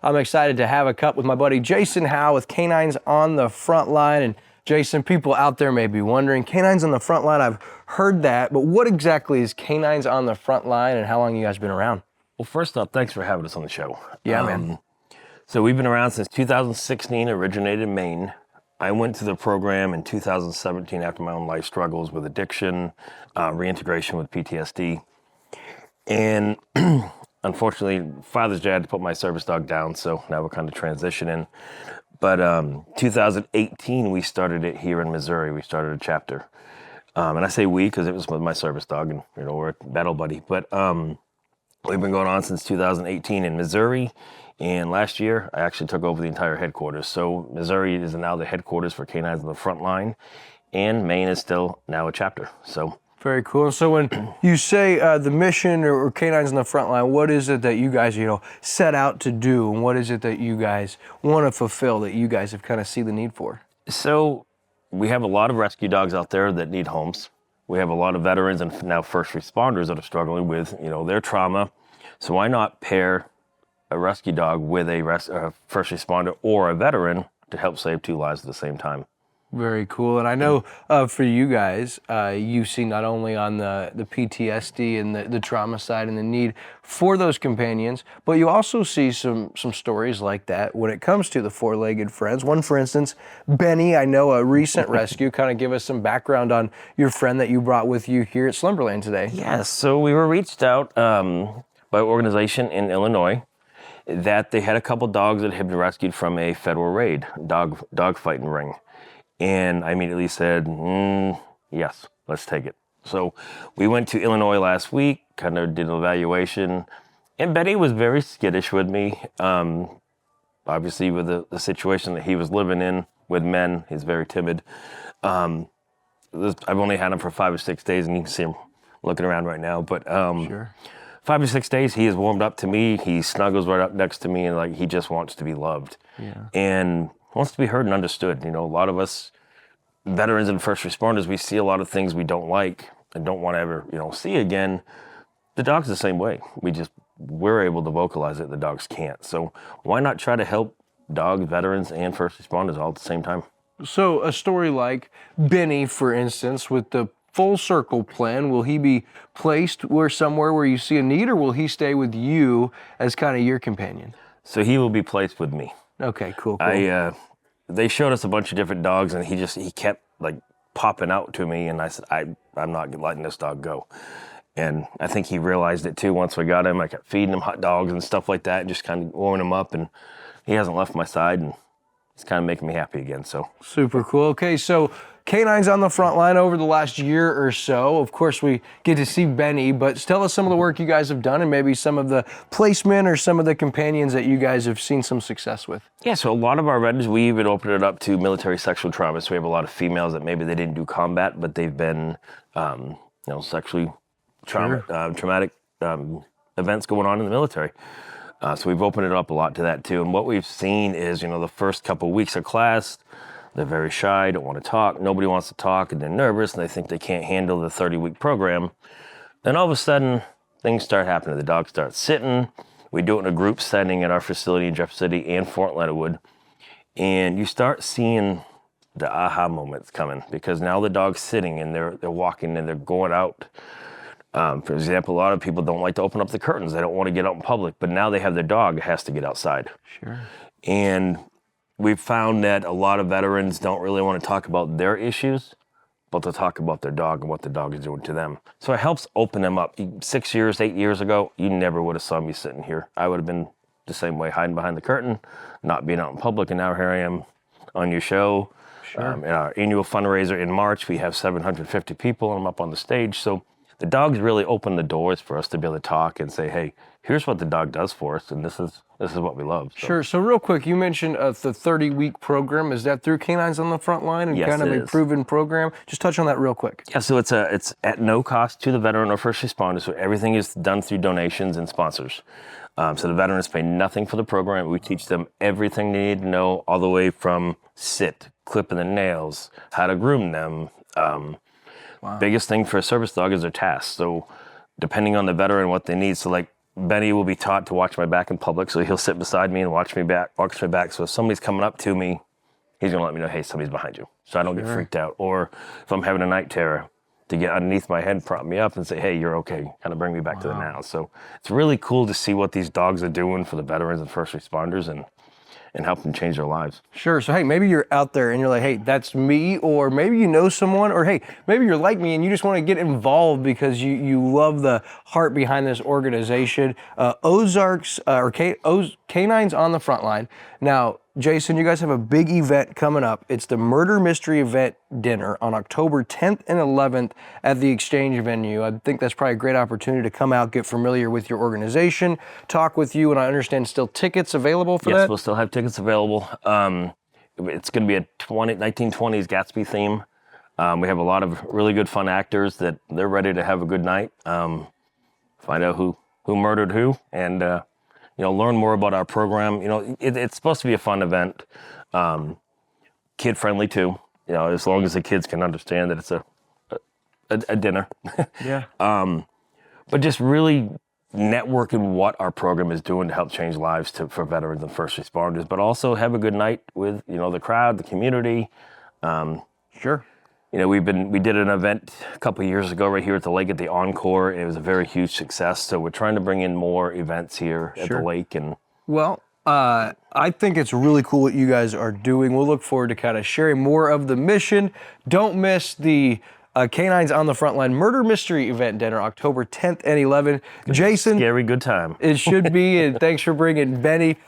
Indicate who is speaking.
Speaker 1: I'm excited to have a cup with my buddy Jason Howe with K9s on the Frontline. And Jason, people out there may be wondering, K9s on the Frontline, I've heard that, but what exactly is K9s on the Frontline and how long you guys been around?
Speaker 2: Well, first off, thanks for having us on the show.
Speaker 1: Yeah, man.
Speaker 2: So we've been around since 2016, originated in Maine. I went to the program in 2017 after my own life struggles with addiction, reintegration with PTSD. And unfortunately, Father's Day, I had to put my service dog down, so now we're kind of transitioning. But 2018, we started it here in Missouri. We started a chapter. And I say we because it was with my service dog, and we're a battle buddy. But we've been going on since 2018 in Missouri. And last year, I actually took over the entire headquarters. So Missouri is now the headquarters for K9s on the Frontline, and Maine is still now a chapter. So
Speaker 1: very cool. So when you say the mission or K9s on the Frontline, what is it that you guys, set out to do, and what is it that you guys want to fulfill that you guys have kind of see the need for?
Speaker 2: So we have a lot of rescue dogs out there that need homes. We have a lot of veterans and now first responders that are struggling with, their trauma. So why not pair a rescue dog with a first responder or a veteran to help save two lives at the same time?
Speaker 1: Very cool. And I know for you guys, you see not only on the PTSD and the trauma side and the need for those companions, but you also see some stories like that when it comes to the four-legged friends. One, for instance, Benny, I know a recent rescue. Kind of give us some background on your friend that you brought with you here at Slumberland today.
Speaker 2: Yes, so we were reached out by an organization in Illinois that they had a couple dogs that had been rescued from a federal raid, dog fighting ring. And I immediately said, yes, let's take it. So we went to Illinois last week, kind of did an evaluation, and Benny was very skittish with me. Obviously with the situation that he was living in with men, he's very timid. I've only had him for 5 or 6 days, and you can see him looking around right now. But
Speaker 1: Sure.
Speaker 2: 5 or 6 days, he has warmed up to me. He snuggles right up next to me, and he just wants to be loved.
Speaker 1: Yeah.
Speaker 2: And wants to be heard and understood. A lot of us veterans and first responders, we see a lot of things we don't like and don't want to ever, see again. The dog's the same way. We're able to vocalize it. The dogs can't. So why not try to help dogs, veterans, and first responders all at the same time?
Speaker 1: So a story like Benny, for instance, with the full circle plan, will he be placed somewhere where you see a need, or will he stay with you as kind of your companion?
Speaker 2: So he will be placed with me.
Speaker 1: Okay, cool.
Speaker 2: They showed us a bunch of different dogs, and he kept popping out to me, and I said, I'm not letting this dog go. And I think he realized it too. Once we got him, I kept feeding him hot dogs and stuff like that, and just kind of warming him up, and he hasn't left my side, and it's kind of making me happy again. So
Speaker 1: super cool. Okay, so K9s on the Frontline over the last year or so. Of course, we get to see Benny, but tell us some of the work you guys have done and maybe some of the placement or some of the companions that you guys have seen some success with.
Speaker 2: Yeah, so a lot of our veterans, we even opened it up to military sexual trauma. So we have a lot of females that maybe they didn't do combat, but they've been, sexually traumatic events going on in the military. So we've opened it up a lot to that too. And what we've seen is, the first couple weeks of class, they're very shy, don't want to talk. Nobody wants to talk, and they're nervous, and they think they can't handle the 30-week program. Then all of a sudden, things start happening. The dogs start sitting. We do it in a group setting at our facility in Jeff City and Fort Leonard Wood. And you start seeing the aha moments coming, because now the dog's sitting, and they're walking, and they're going out. For example, a lot of people don't like to open up the curtains. They don't want to get out in public, but now they have their dog that has to get outside.
Speaker 1: Sure.
Speaker 2: And we've found that a lot of veterans don't really want to talk about their issues, but to talk about their dog and what the dog is doing to them. So it helps open them up. 6 years, 8 years ago, you never would have saw me sitting here. I would have been the same way, hiding behind the curtain, not being out in public, and now here I am on your show.
Speaker 1: Sure.
Speaker 2: In our annual fundraiser in March, we have 750 people, and I'm up on the stage. So the dogs really open the doors for us to be able to talk and say, hey, here's what the dog does for us, and this is what we love. So.
Speaker 1: Sure. So real quick, you mentioned the 30-week program. Is that through K9s on the Frontline and
Speaker 2: Yes,
Speaker 1: kind of
Speaker 2: it
Speaker 1: a
Speaker 2: is.
Speaker 1: proven program? Just touch on that real quick.
Speaker 2: Yeah, so it's at no cost to the veteran or first responder. So everything is done through donations and sponsors. So the veterans pay nothing for the program. We teach them everything they need to know, all the way from sit, clipping the nails, how to groom them. Biggest thing for a service dog is their tasks. So depending on the veteran, what they need. So Benny will be taught to watch my back in public, so he'll sit beside me and watch me back. So if somebody's coming up to me, he's gonna let me know, hey, somebody's behind you, so I don't get freaked out. Or if I'm having a night terror, to get underneath my head, prop me up, and say, hey, you're okay, kind of bring me back to the now. So it's really cool to see what these dogs are doing for the veterans and first responders, and help them change their lives.
Speaker 1: Sure. So, hey, maybe you're out there and you're like, hey, that's me, or maybe you know someone, or hey, maybe you're like me and you just want to get involved because you love the heart behind this organization. Ozarks, or K9s on the Frontline. Now, Jason, you guys have a big event coming up. It's the Murder Mystery Event Dinner on October 10th and 11th at the Exchange venue. I think that's probably a great opportunity to come out, get familiar with your organization, talk with you, and I understand still tickets available for that?
Speaker 2: Yes, we'll still have tickets available. It's going to be a 1920s Gatsby theme. We have a lot of really good fun actors that they're ready to have a good night, find out who murdered who, and learn more about our program. It's supposed to be a fun event, kid friendly too. As long as the kids can understand that it's a dinner.
Speaker 1: Yeah.
Speaker 2: But just really networking what our program is doing to help change lives for veterans and first responders, but also have a good night with the crowd, the community.
Speaker 1: Sure.
Speaker 2: We did an event a couple of years ago right here at the lake at the Encore. It was a very huge success. So we're trying to bring in more events here at the lake. And
Speaker 1: well, I think it's really cool what you guys are doing. We'll look forward to kind of sharing more of the mission. Don't miss the K9s on the Frontline Murder Mystery Event Dinner, October 10th and 11th. Jason,
Speaker 2: scary good time.
Speaker 1: It should be, and thanks for bringing Benny